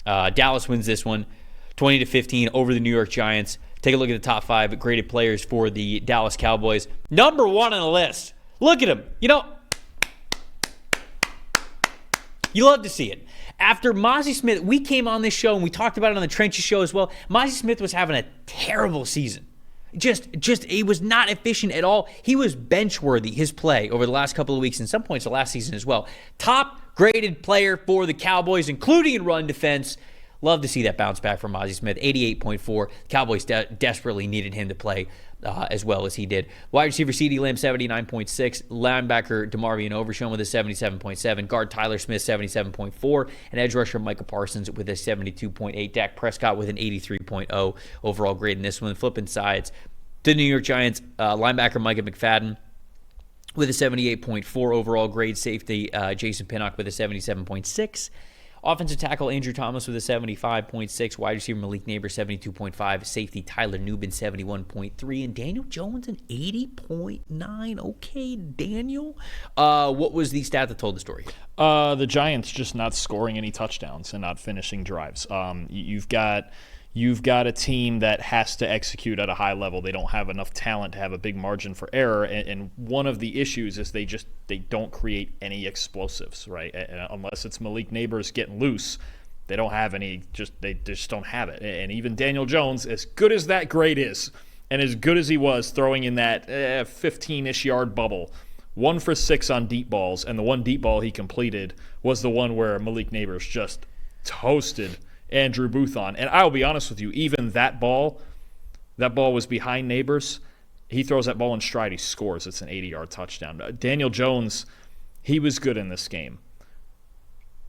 Dallas wins this one 20-15 over the New York Giants. Take a look at the top 5 graded players for the Dallas Cowboys. Number 1 on the list. Look at him. You love to see it. After Mazi Smith, we came on this show and we talked about it on the Trenches show as well. Mazi Smith was having a terrible season. Just he was not efficient at all. He was bench worthy, his play over the last couple of weeks and some points the last season as well. Top graded player for the Cowboys, including in run defense. Love to see that bounce back from Mazi Smith. 88.4. Cowboys desperately needed him to play as well as he did. Wide receiver CeeDee Lamb, 79.6. Linebacker DeMarvion Overshown with a 77.7. Guard Tyler Smith, 77.4. And edge rusher Micah Parsons with a 72.8. Dak Prescott with an 83.0 overall grade in this one. Flipping sides, the New York Giants, linebacker Micah McFadden with a 78.4 overall grade. Safety Jason Pinnock with a 77.6. Offensive tackle Andrew Thomas with a 75.6. Wide receiver Malik Neighbors, 72.5. Safety Tyler Nubin, 71.3. And Daniel Jones, an 80.9. Okay, Daniel. What was the stat that told the story? The Giants just not scoring any touchdowns and not finishing drives. You've got a team that has to execute at a high level. They don't have enough talent to have a big margin for error, and one of the issues is they don't create any explosives, right? And unless it's Malik Neighbors getting loose, they don't have any. They just don't have it. And even Daniel Jones, as good as that grade is, and as good as he was throwing in that 15-ish yard bubble, 1 for 6 on deep balls, and the one deep ball he completed was the one where Malik Neighbors just toasted Andrew Booth on. And I'll be honest with you, even that ball was behind Neighbors. He throws that ball in stride, he scores. It's an 80-yard touchdown. Daniel Jones, he was good in this game,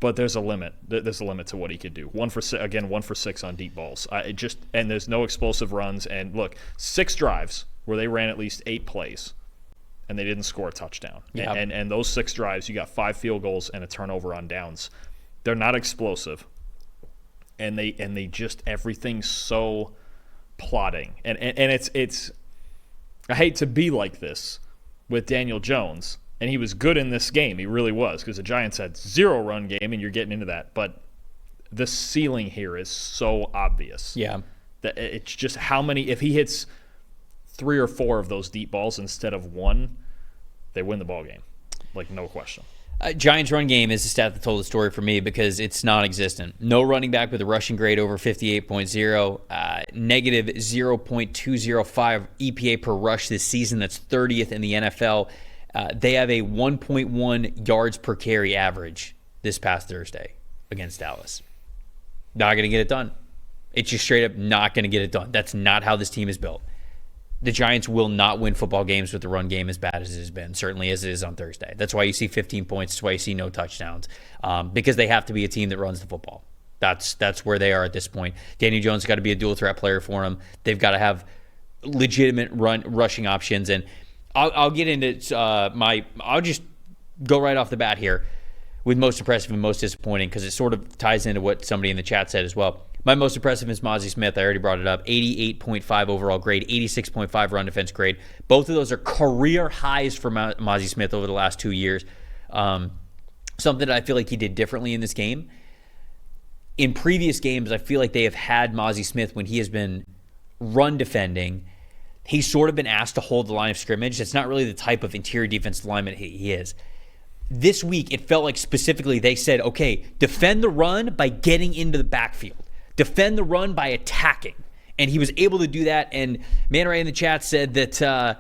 but there's a limit. There's a limit to what he could do. 1 for 6 on deep balls. And there's no explosive runs. And look, 6 drives where they ran at least 8 plays, and they didn't score a touchdown. Yep. And those 6 drives, you got 5 field goals and a turnover on downs. They're not explosive. And they just, everything's so plodding. And it's I hate to be like this with Daniel Jones, and he was good in this game. He really was, because the Giants had 0 run game, and you're getting into that. But the ceiling here is so obvious. Yeah. That it's just how many, if he hits 3 or 4 of those deep balls instead of 1, they win the ball game. Like, no question. Giants run game is the stat that told the story for me because it's non-existent. No running back with a rushing grade over 58.0, negative 0.205 EPA per rush this season. That's 30th in the NFL. They have a 1.1 yards per carry average this past Thursday against Dallas. Not going to get it done. It's just straight up not going to get it done. That's not how this team is built. The Giants will not win football games with the run game as bad as it has been, certainly as it is on Thursday. That's why you see 15 points. That's why you see no touchdowns, because they have to be a team that runs the football. That's where they are at this point. Daniel Jones has got to be a dual threat player for them. They've got to have legitimate rushing options. And I'll get into I'll just go right off the bat here with most impressive and most disappointing, because it sort of ties into what somebody in the chat said as well. My most impressive is Mazi Smith. I already brought it up. 88.5 overall grade, 86.5 run defense grade. Both of those are career highs for Mazi Smith over the last 2 years. Something that I feel like he did differently in this game. In previous games, I feel like they have had Mazi Smith when he has been run defending. He's sort of been asked to hold the line of scrimmage. That's not really the type of interior defensive lineman he is. This week, it felt like specifically they said, okay, defend the run by getting into the backfield. Defend the run by attacking. And he was able to do that. And Man Ray in the chat said that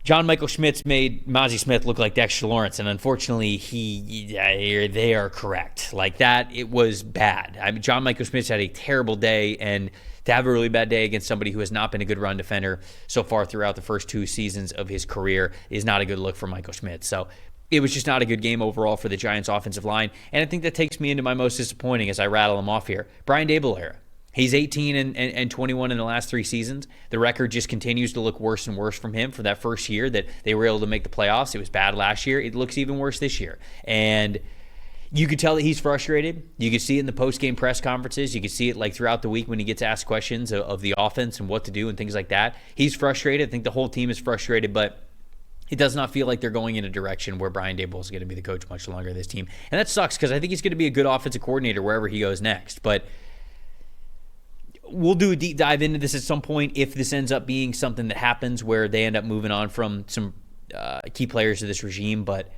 John Michael Schmitz made Mazi Smith look like Dexter Lawrence. And unfortunately, they are correct. Like that, it was bad. I mean, John Michael Schmitz had a terrible day. And to have a really bad day against somebody who has not been a good run defender so far throughout the first 2 seasons of his career is not a good look for Michael Schmitz. So it was just not a good game overall for the Giants' offensive line. And I think that takes me into my most disappointing as I rattle them off here. Brian Daboll era. He's 18 and 21 in the last 3 seasons. The record just continues to look worse and worse from him for that first year that they were able to make the playoffs. It was bad last year. It looks even worse this year. And you could tell that he's frustrated. You could see it in the post-game press conferences. You could see it like throughout the week when he gets asked questions of the offense and what to do and things like that. He's frustrated. I think the whole team is frustrated, but it does not feel like they're going in a direction where Brian Daboll is going to be the coach much longer of this team. And that sucks because I think he's going to be a good offensive coordinator wherever he goes next. But we'll do a deep dive into this at some point if this ends up being something that happens where they end up moving on from some key players of this regime. But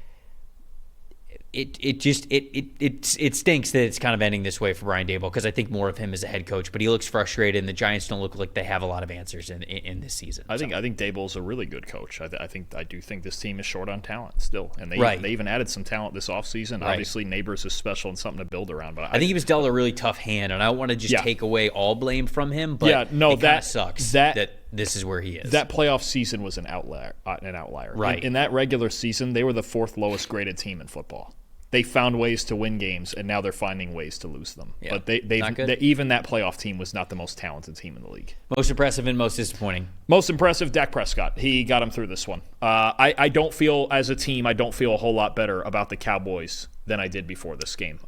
it stinks that it's kind of ending this way for Brian Daboll because I think more of him as a head coach, but he looks frustrated and the Giants don't look like they have a lot of answers in this season. I think Daboll's a really good coach. I do think this team is short on talent still, and they even added some talent this offseason. Right. Obviously, Neighbors is special and something to build around. But I think he was dealt a really tough hand, and I don't want to just take away all blame from him. But that sucks that this is where he is. That playoff season was an outlier. Right. In that regular season, they were the fourth lowest graded team in football. They found ways to win games, and now they're finding ways to lose them. Yeah, but even that playoff team was not the most talented team in the league. Most impressive and most disappointing. Most impressive, Dak Prescott. He got him through this one. I don't feel, as a team, I don't feel a whole lot better about the Cowboys than I did before this game.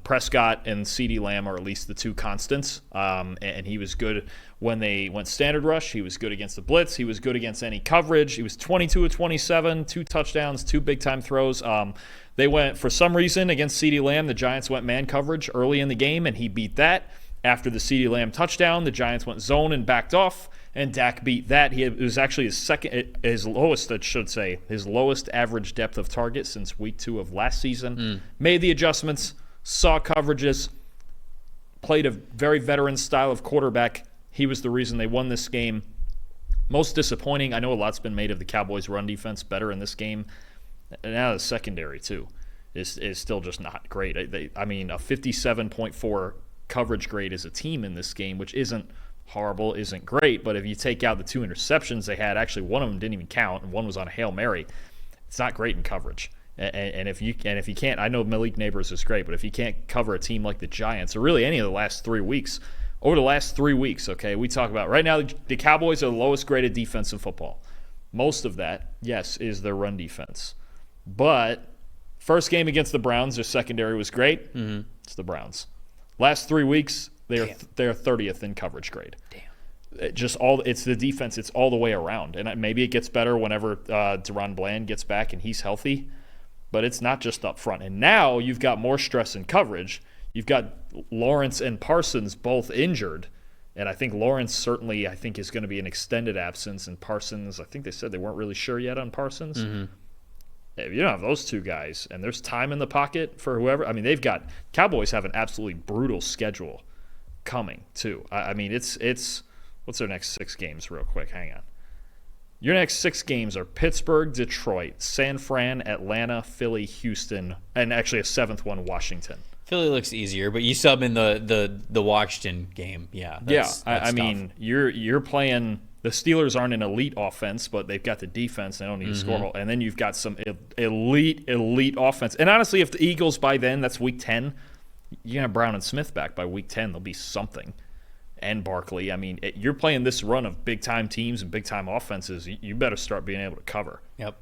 Prescott and CeeDee Lamb are at least the two constants, and he was good when they went standard rush. He was good against the blitz. He was good against any coverage. He was 22 of 27, 2 touchdowns, 2 big-time throws. They went, for some reason, against CeeDee Lamb, the Giants went man coverage early in the game, and he beat that. After the CeeDee Lamb touchdown, the Giants went zone and backed off, and Dak beat that. It was actually his lowest average depth of target since week 2 of last season. Made the adjustments, saw coverages, played a very veteran style of quarterback. He was the reason they won this game. Most disappointing, I know a lot's been made of the Cowboys' run defense better in this game. And now the secondary, too, is still just not great. A 57.4 coverage grade as a team in this game, which isn't horrible, isn't great. But if you take out the 2 interceptions they had, actually one of them didn't even count, and one was on a Hail Mary. It's not great in coverage. And if you can't, I know Malik Neighbors is great, but if you can't cover a team like the Giants, or really any of the last 3 weeks, over the last 3 weeks, okay, we talk about right now the Cowboys are the lowest graded defense in football. Most of that, yes, is their run defense. But first game against the Browns, their secondary was great. Mm-hmm. It's the Browns. Last 3 weeks, they're 30th in coverage grade. Damn. It's the defense. It's all the way around. And maybe it gets better whenever Deron Bland gets back and he's healthy. But it's not just up front. And now you've got more stress in coverage. You've got Lawrence and Parsons both injured. And I think Lawrence certainly, is going to be an extended absence. And Parsons, I think they said they weren't really sure yet on Parsons. Mm-hmm. If you don't have those two guys, and there's time in the pocket for whoever, Cowboys have an absolutely brutal schedule coming too. It's what's their next 6 games real quick? Hang on. Your next 6 games are Pittsburgh, Detroit, San Fran, Atlanta, Philly, Houston, and actually a 7th one, Washington. Philly looks easier, but you sub in the Washington game. Yeah. That's you're playing. The Steelers aren't an elite offense, but they've got the defense. They don't need to score. And then you've got some elite offense. And honestly, if the Eagles by then, that's week 10, you're going to have Brown and Smith back by week 10. There'll be something. And Barkley. You're playing this run of big-time teams and big-time offenses. You better start being able to cover. Yep.